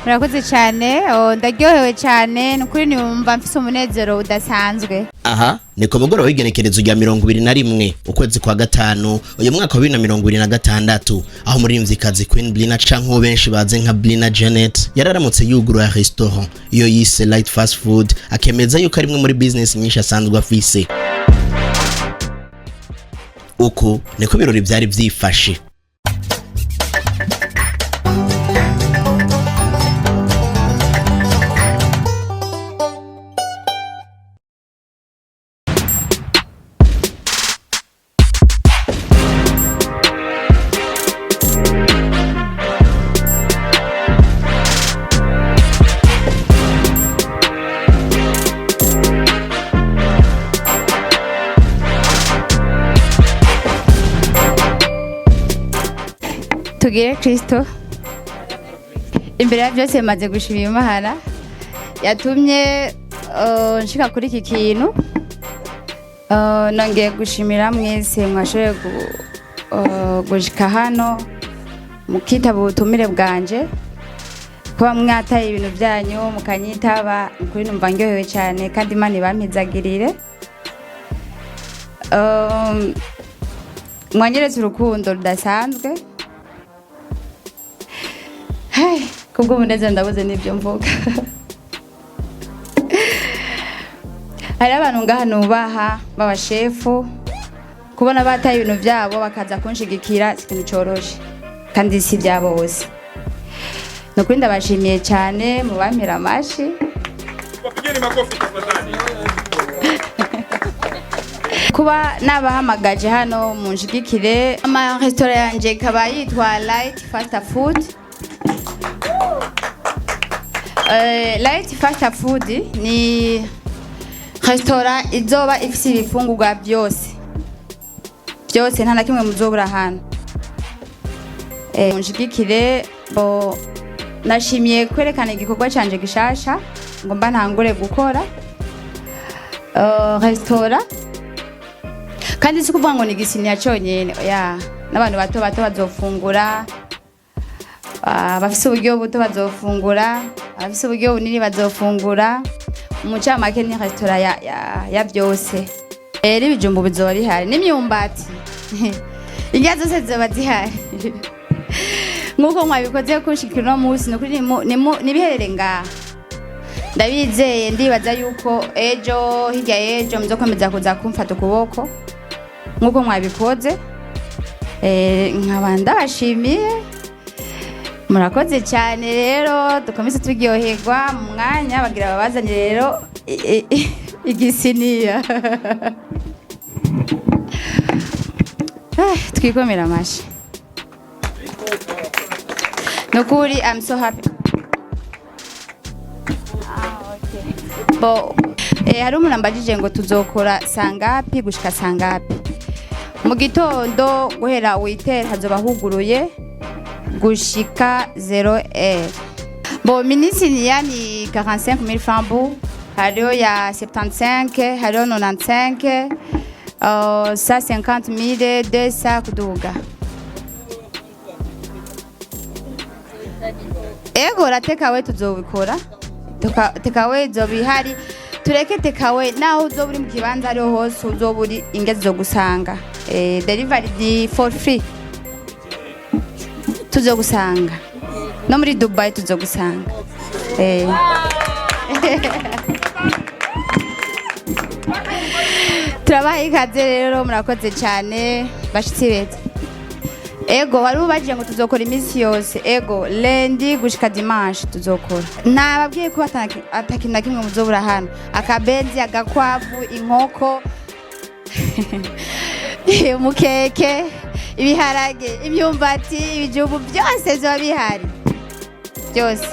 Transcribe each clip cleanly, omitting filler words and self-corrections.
murakoze cyane ndaryohewe cyane nukuri numva mfise umunezero udasanzwe. Aha ni ku mugoroba w'igenekerezo rya 21 ukwezi kwa gatanu uyu mwaka wa 2026 aho umuririmvyikazi Queen BLINA canke benshi baze nka BLINA Janet yararamutse yugurura restaurant iyo yise Light Fast Food akemeza yuko ari imwe muri business nyinshi asanzwe afise. Uko niko birori byari vyifashe. Tugire Kristo imbere ya byose maze gushimira Imana yatumye nshika kuri iki kintu. Nongeye gushimira mwese mwashoboye gushika hano mukitaba ubutumire bwanje kuba mwataye ibintu byanyu mukanyitaba kuri numva ndyohewe cyane kandi Imana ibampizagirire. Mwanyeretse urukundo rudasanzwe. Kubwo umunezero ndabuze n'ibyo mvuga. Hari abantu ngaha nubaha b'abashefu kubona bataye ibintu byabo bakaza kunshigikira ikintu cyoroshe kandi si byabo bose. Nukuri ndabashimiye cyane mu bampera amashi. Kuba nabahamagaje hano munshigikire. Ama restaurant yanje kaba yitwa Light Fast Food. Light Fast Food ni restaurant izoba ifise ibifungurwa byose nta na kimwe muzobura hano. Munshigikire bo nashimiye kwerekana igikorwa canje gishasha ngomba ntangure gukora restaurant kandi si kuvuga ngo ni gisiniya cyonyene n'abantu bato bazofungura. Bafise uburyo buto bazofungura, bafise uburyo bunini bazofungura. Umucamake ni restaurant ya byose. Ibijumbu bizoba bihari n'imyumbati. Indya zose zizoba zihari. Nkuko mwabikoze kunshikira no munsi nukuri nibiherere ngaha. Ndabizeye ndibaza yuko ejo hirya ejo muzokomeza kuza kumfata ukuboko nkuko mwabikoze. Nkabanda bashimiye. Murakoze cyane rero dukomeze turyoherwa mu mwanya bagira babazanye rero igisiniya. Twikomera amashi. Nukuri I'm so happy. Okay. Bo hari umuntu ambajije ngo tuzokora sangapi gushika sangapi. Mu gitondo guhera witera hazoba huguruye gushika 0h. Bon, minisini yani 45,000 francs bu, hariyo ya 75, hariyo 95, 150,000, 200 kuduga. Ego ratekawe tuzobikora. Tekawe zobihari. Tureke tekawe naho uzoburi mu kibanza ariho hose uzoburi ingezi zo gusanga. Delivery for free. Tuzogusanga no muri Dubai tuzogusanga. Turabaha ikaze rero murakoze cyane bashitsi beza. Ego wari ubajije ngo tuzokora iminsi yose. Ego lundi gushika dimanche tuzokora. Nababwiye ko atakinda kimwe muzobura hano. Akabenzi, agakwavu, inkoko, umukeke, ibiharage, imyumbati, ibijumbu byose zo bihari. Byose.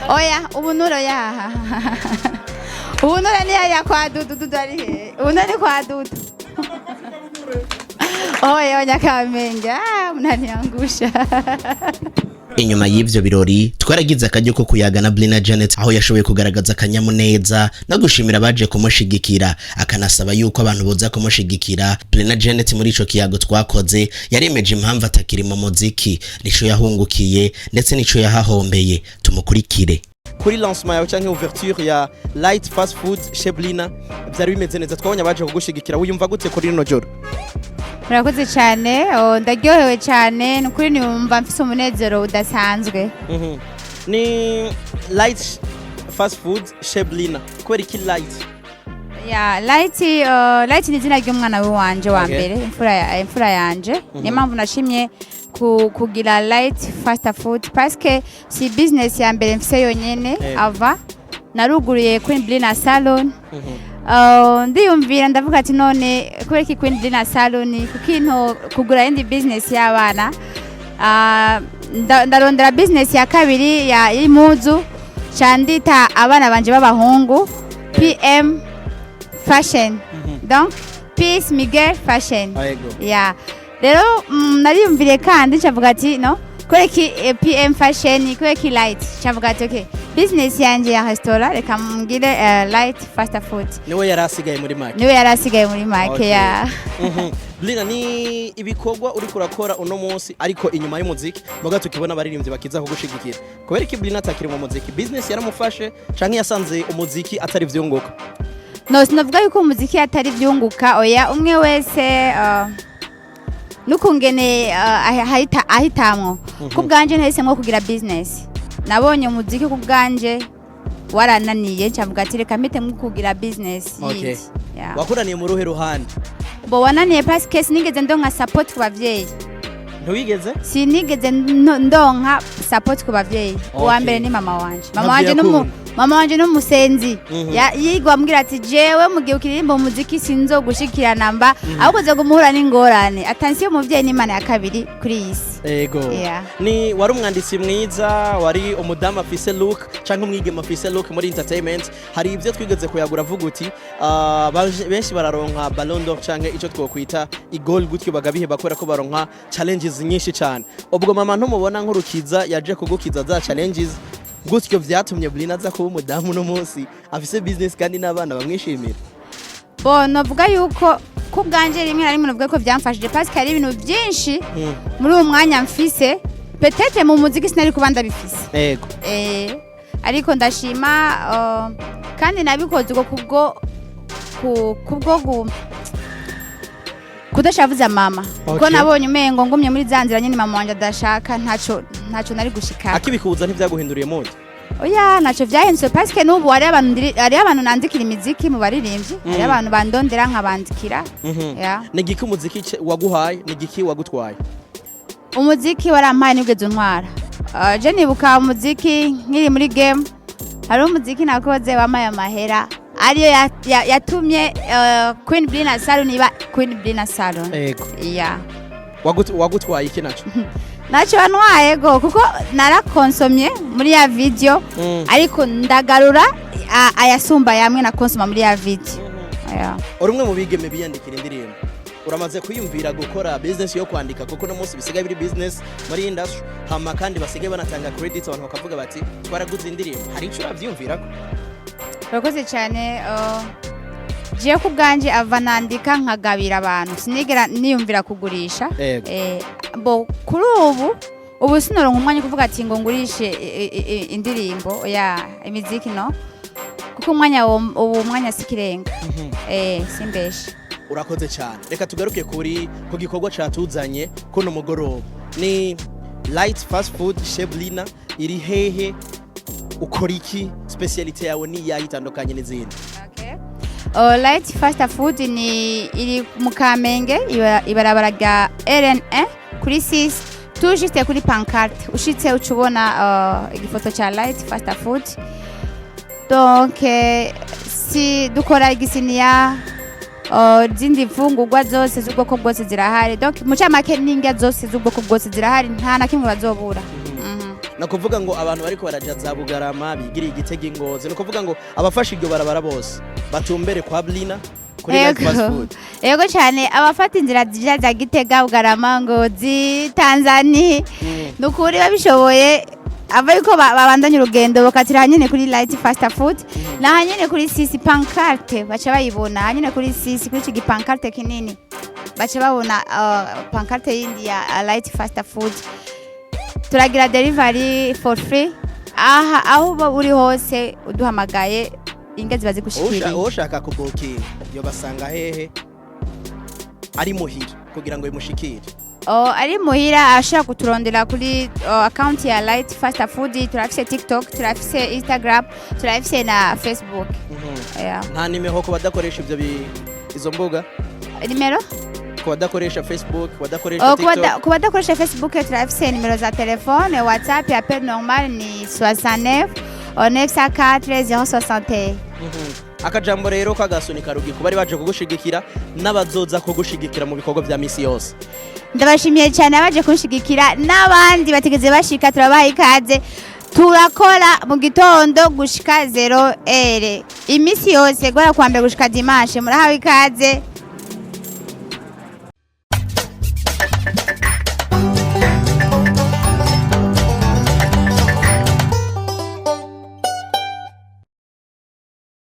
Oya, ubunuro yaha. Ubunuro ni ya kwa dudu ari he. Ubunuro kwa dudu. Oya Nyakamenge, mnaniangusha. Inyuma y'ivyo birori twaragize akajyo ko kuyaga na BLINA Janet aho yashoboye kugaragaza akanyamuneza no gushimira abaje kumushigikira akanasaba yuko abantu boza kumushigikira. BLINA Janet muri ico kiyago twakoze yaremeje impamvu atakiri mu muziki, nico yahungukiye ndetse nico yahahombeye. Tumukurikire. Kuri lancement yawe canke ouverture ya Light Fast Food chez BLINA byari bimeze neza, twabonye abaje kugushigikira. Wiyumva gute kuri rino joro? Murakoze cyane, ndaryohewe cyane, nukuri numva mfise umunezero udasanzwe. Ni Light Fast Food chez BLINA. Kweri ki Light? Light ni izina ry'umwana wanje wa mbere, imfura yanje. Niyo mpamvu nashimye kugira Light Fast Food parce que si business ya mbere mfise yonyene ava naruguruye Queen BLINA Salon. Ndiyumvira ndavuga ati none kubera ki Queen BLINA Salon kukinto kugura indi business y'abana. Ndarondera business ya kabiri ya impuzu candita abana banje b'abahungu PM Fashion. Donc Peace Miguel Fashion. Rero nariyumvire kandi ncavuga ati no kweki PM Fashion kweki Light ncavuga ati okay business yanje ya restaurant reka mungire Light Fast Food. Niwe yarasigaye muri make. Ya BLINA, ni ibikorwa uri kurakora uno munsi ariko inyuma y'umuziki muga tukibona abaririmbyi bakiza kugushigikira. Kubera ki BLINA atakiri mu muziki, business yaramufashe canke yasanze umuziki atari vyunguka? No, sinavuga yuko umuziki atari vyunguka, oya umwe wese nukungene ahitamwo. Kubwanje nahisemwo kugira business, nabonye umuziki kubwanje warananiye ncavuga ati reka mpite kugira business yindi. Wakuraniye mu ruhe ruhande? Bo wananiye parce que sinigeze ndonka support ku bavyeyi. Ntuwigeze? Sinigeze ndonka support ku bavyeyi. Uwa mbere ni mama wanje. Mama wanje n'umusenzi. Yigwa ambwira ati jewe mugiye ukiririmba umuziki sinzogushikira namba ahubwo zo gumuhura n'ingorane. Attention muvyeyi ni Imana ya kabiri kuri isi. Ego. Ni wari umwanditsi mwiza, wari umudama afise look canke umwigeme afise look muri entertainment. Hari ivyo twigeze kuyagura vuga uti benshi bararonka Ballon d'Or canke ico twokwita igol gutyo bagabihe bakora ko baronka challenges nyinshi cyane. Ubwo mama ntumubona nk'urukiza yaje kugukiza za challenges gutyo vyatumye BLINA aza kuba umudamu no munsi afise business kandi n'abana bamwishimira? Bo novuga yuko kubwanje rimwe na rimwe novuga ko byamfashije parce que ari ibintu byinshi muri uwo mwanya mfise peut-être mu muziki sinari kubanda bifise. Ego. Ariko ndashima kandi nabikoze kubwo kudashavuza mama. Kuko nabonye umengo ngumye muri zanzira nyine mama wanje adashaka ntaco nari gushika. Akibikuza ntivyaguhinduriye mode? Oya naco vyahindutse parce que nubu ari abantu nandikira imiziki mu baririmbyi, ari abantu bandondera nkabandikira. Ni giki umuziki waguhaye, ni giki wagutwaye? Umuziki warampaye nibweze ntwara. Je nibuka umuziki nkiri muri game, hari umuziki nakoze wamaye amahera ariyo yatumye Queen BLINA Salon iba Queen BLINA Salon. Ego. Wagutwaye iki naco? Naco banwaye go kuko narakonsomye muri ya video ariko ndagarura ayasumba yamwe na konsoma muri ya video. Urumwe mu bigeme biyandikira indirimbo. Uramaze kuyumvira gukora business yo kwandika kuko no munsi bisigaye biri business muri industry hama kandi basigaye banatanga credits abantu bakavuga bati twaraguze indirimbo. Hari ico uravyumvirako? Urakoze cyane. Je kubwanje ava nandika nkagabira abantu sinigera niyumvira kugurisha. Bo kuri ubu sinoronka umwanya kuvuga ati ngo ngurishe indirimbo imiziki no kuko umwanya sikirenga. Simbeshe. Urakoze cyane. Reka tugaruke ku gikorwa catuzanye kuno mugoroba. Ni Light Fast Food chez BLINA iri hehe, ukora iki, speciality yawe ni yayitandukanye n'izindi? Light Fast Food ni iri mu Kamenge ibarabara rya RN1 kuri 6 tujiste kuri pancarte ushitse ucubona igifoto cha Light Fast Food. Donc si dukora igisiniya zindi mfungurwa zose z'ubwoko bwose zirahari. Donc mu camake n'indya zose z'ubwoko bwose zirahari nta na kimwe bazobura. Nakuvuga ngo abantu bariko barajaza Bugarama bigiriye Igitega Ingozi, nakuvuga ngo abafasha iryo barabara bose batumbere kwa BLINA kuri light fast food. Yego cyane abafata inzira zija za Gitega Bugarama Ngozi Tanzania nukuri babishoboye ava yuko babandanya urugendo bakatira nyene kuri light fast food na nyene kuri sisi pancarte baca bayibona nyene kuri sisi kuri iki pancarte kinini baca babona pancarte yindi ya light fast food turagira delivery for free aho uri hose uduhamagaye ingezi bazigushikira ushaka kubukinga yo basanga hehe ari muhira kugira ngo imushikire ari muhira ashaka kuturondera kuri account ya light fast food turafise TikTok turafise Instagram turafise na Facebook nta nimero ko badakoresha ibyo izo mbuga nimero ko badakoresha Facebook badakoresha TikTok ko badakoresha Facebook turafise nimero za telefone WhatsApp appel normal ni 69 904 061 akajambo rero kagasunika rugi kubari baje kugushigikira n'abazoza kugushigikira mu bikorwa vya misi yose ndabashimiye cyane abaje kunshigikira n'abandi bategeze bashika turabaha ikaze turakora mu gitondo gushika 0 imisi yose gwara kwambere gushika dimanche murahawe ikaze